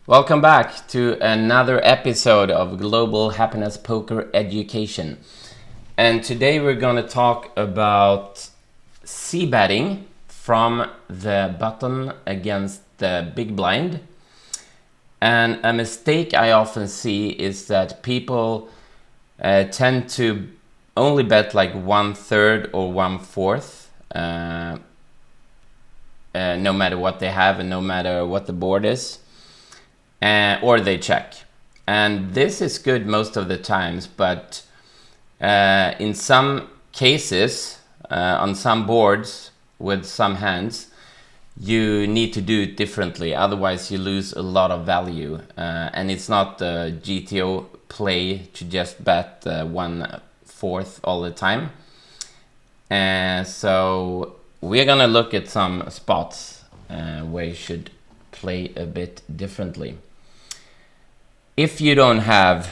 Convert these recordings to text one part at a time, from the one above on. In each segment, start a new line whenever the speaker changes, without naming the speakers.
Welcome back to another episode of Global Happiness Poker Education. And today we're going to talk about c-betting from the button against the big blind. And a mistake I often see is that people tend to only bet like 1/3 or 1/4, no matter what they have and no matter what the board is. Or they check. And this is good most of the times, but in some cases, on some boards with some hands, you need to do it differently. Otherwise, you lose a lot of value. And it's not a GTO play to just bet 1/4 all the time. So we're gonna look at some spots where you should play a bit differently. If you don't have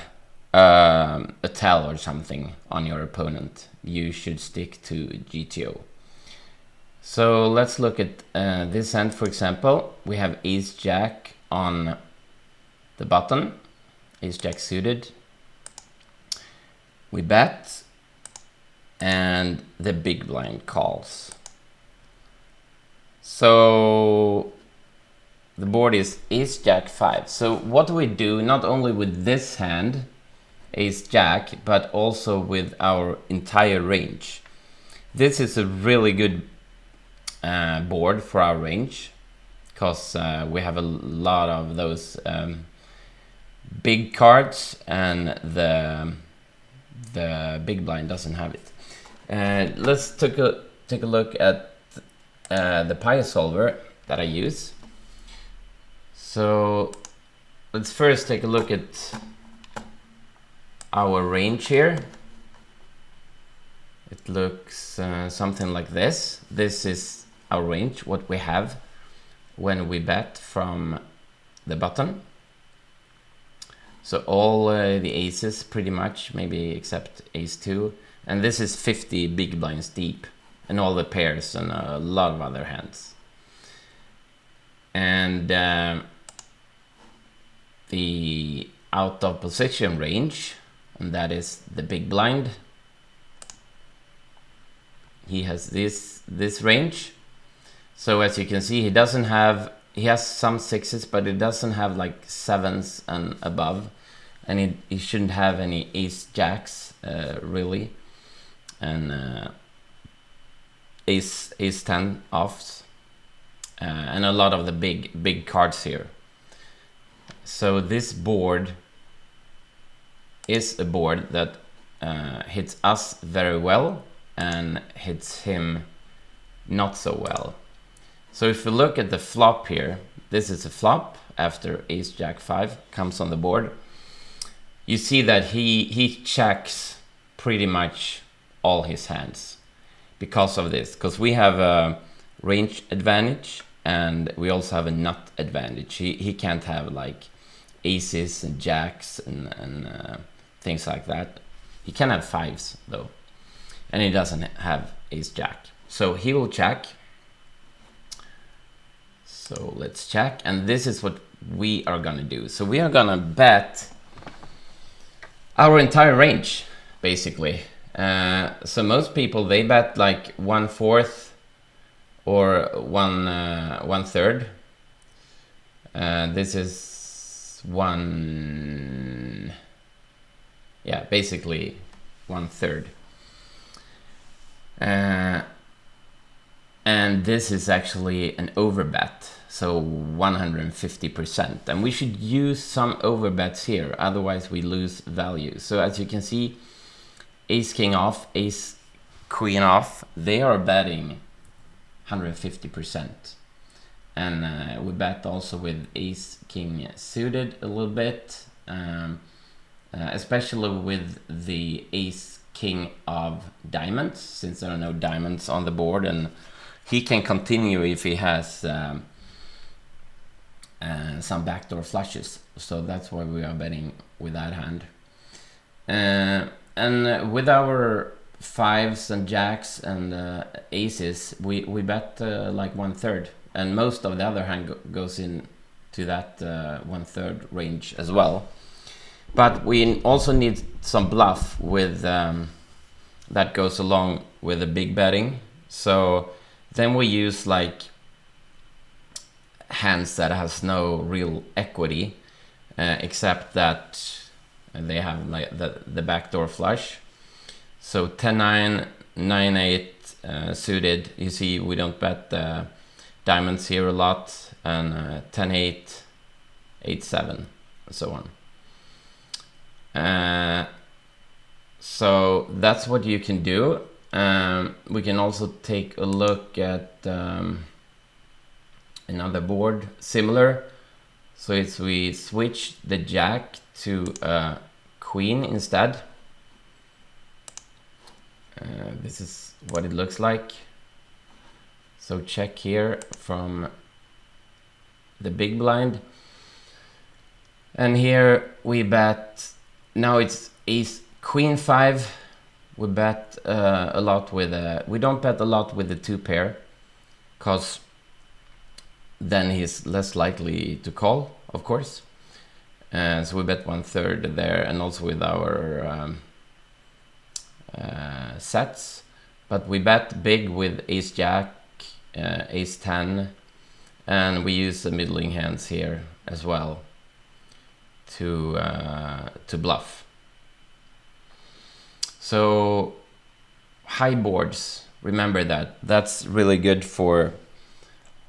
a tell or something on your opponent, you should stick to GTO. So let's look at this hand, for example. We have Ace-Jack on the button, Ace-Jack suited. We bet, and the big blind calls. So the board is Ace-Jack 5. So what do we do not only with this hand, Ace-Jack, but also with our entire range? This is a really good board for our range because we have a lot of those big cards, and the big blind doesn't have it. Let's take a look at the Pi solver that I use. So let's first take a look at our range here. It looks something like this. This is our range, what we have when we bet from the button. So all the aces pretty much, maybe except ace-2. And this is 50 big blinds deep, and all the pairs and a lot of other hands. And the out of position range, and that is the big blind. He has this range. So as you can see, he has some sixes, but he doesn't have like sevens and above, and he shouldn't have any ace-jacks really, and ace-10 offs, and a lot of the big cards here. So this board is a board that hits us very well and hits him not so well. So if you look at the flop here, this is a flop after Ace-Jack 5 comes on the board. You see that he checks pretty much all his hands because of this, because we have a range advantage and we also have a nut advantage. He can't have like aces and jacks and things like that. He can have fives though, and he doesn't have ace-jack. So he will check. So let's check, and this is what we are gonna do. So we are gonna bet our entire range, basically. So most people, they bet like 1/4 or 1/3. This is basically 1/3. And this is actually an overbet, so 150%. And we should use some overbets here, otherwise we lose value. So as you can see, ace-king off, ace-queen off, they are betting 150%. And we bet also with ace-king suited a little bit, especially with the ace-king of diamonds, since there are no diamonds on the board, and he can continue if he has some backdoor flushes. So that's why we are betting with that hand. And with our fives and jacks and aces, we bet like 1/3, and most of the other hand goes in to that 1/3 range as well. But we also need some bluff with that goes along with the big betting. So then we use like hands that has no real equity, except that they have like the backdoor flush. So 10-9, 9-8 suited. You see we don't bet diamonds here a lot, and 10-8, 8-7, and so on. So that's what you can do. We can also take a look at another board similar. So it's we switch the jack to queen instead. This is what it looks like. So check here from the big blind. And here we bet, now it's ace queen 5. We bet a lot with we don't bet a lot with the 2 pair, because then he's less likely to call, of course. So we bet 1/3 there, and also with our sets. But we bet big with ace jack, ace 10, and we use the middling hands here as well to bluff. So high boards, remember that. That's really good for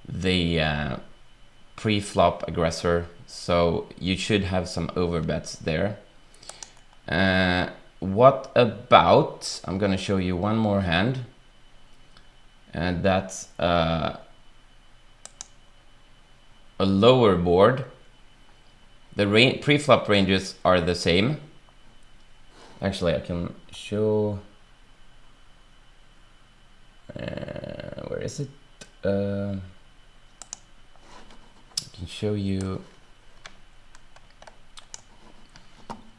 the pre-flop aggressor. So you should have some overbets there. What about, I'm gonna show you one more hand, and that's a lower board. The pre-flop ranges are the same. Actually, I can show, where is it? I can show you,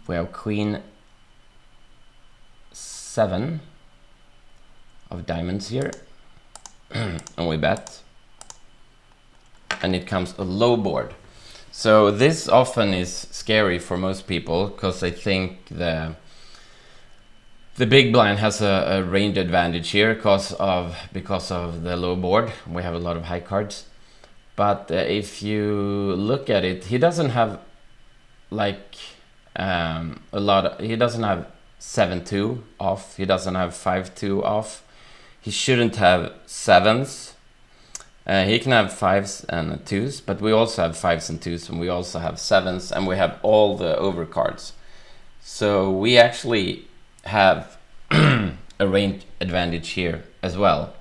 we have queen 7 of diamonds here, and we bet, and it comes a low board. So this often is scary for most people, because they think the big blind has a range advantage here because of the low board. We have a lot of high cards. But if you look at it, he doesn't have like he doesn't have 7-2 off, he doesn't have 5-2 off, he shouldn't have 7s. He can have 5s and 2s, but we also have 5s and 2s, and we also have 7s, and we have all the overcards. So we actually have a range advantage here as well.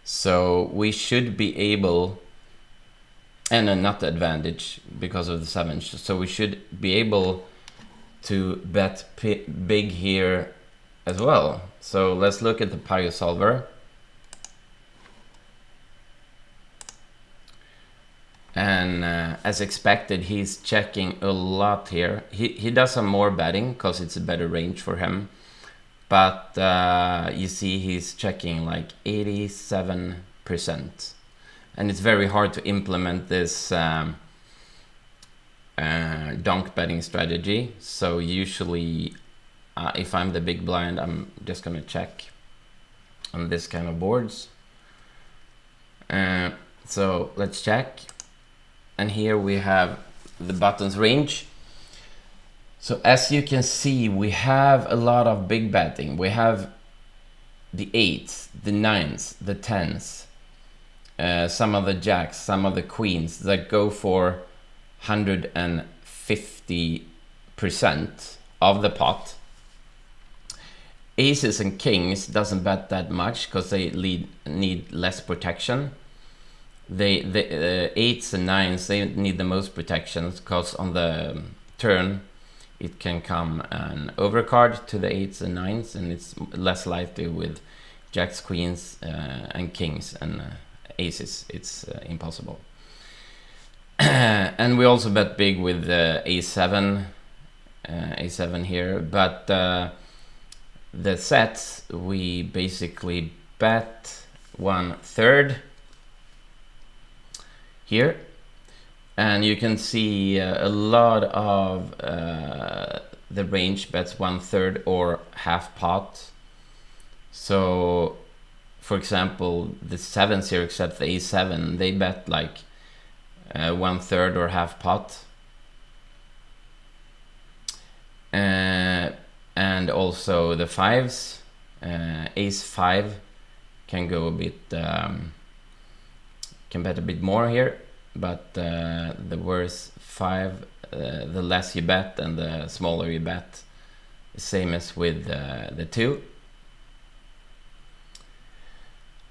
So we should be able, and a nut advantage because of the 7s. So we should be able to bet big here as well. So let's look at the Pio solver. And as expected, he's checking a lot here. He does some more betting because it's a better range for him. But you see he's checking like 87%. And it's very hard to implement this donk betting strategy. So usually if I'm the big blind, I'm just gonna check on this kind of boards. So let's check. And here we have the buttons range. So as you can see, we have a lot of big betting. We have the 8s, the 9s, the 10s, some of the jacks, some of the queens that go for 150% of the pot. Aces and kings doesn't bet that much because they need less protection. The 8s and 9s, they need the most protections because on the turn it can come an overcard to the 8s and 9s, and it's less likely with jacks, queens, and kings and aces. It's impossible. And we also bet big with a7 here, but the sets we basically bet 1/3 here, And you can see a lot of the range bets 1/3 or half pot. So for example, the 7s here, except the A7, they bet like 1/3 or half pot. And also the 5s, Ace 5 can go a bit, can bet a bit more here, but the worse 5, the less you bet and the smaller you bet, same as with the 2.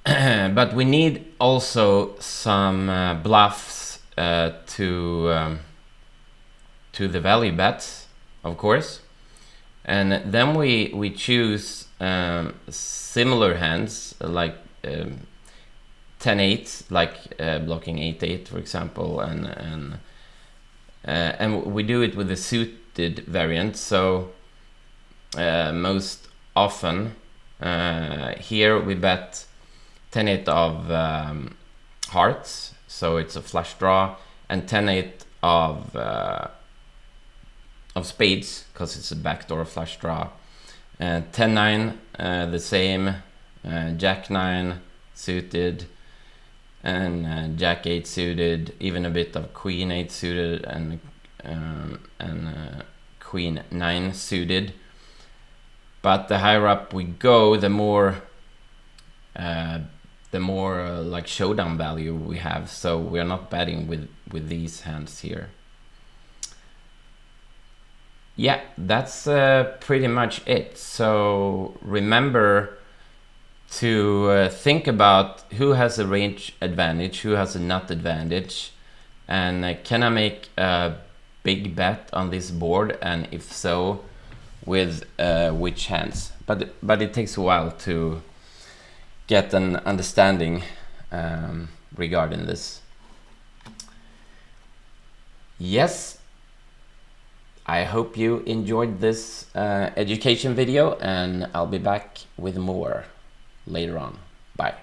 But we need also some bluffs to the value bets, of course, and then we choose similar hands like 10-8, like blocking 8-8, for example, and we do it with the suited variant. So most often here we bet 10-8 of hearts, so it's a flush draw, and 10-8 of spades, because it's a backdoor flush draw. 10-9 the same, Jack-9 suited, and Jack-8 suited, even a bit of Queen-8 suited, and Queen-9 suited. But the higher up we go, the more like showdown value we have, so we are not betting with these hands here. Yeah, that's pretty much it. So remember to think about who has a range advantage, who has a nut advantage, and can I make a big bet on this board, and if so, with which hands. But it takes a while to get an understanding regarding this. Yes, I hope you enjoyed this education video, and I'll be back with more later on. Bye.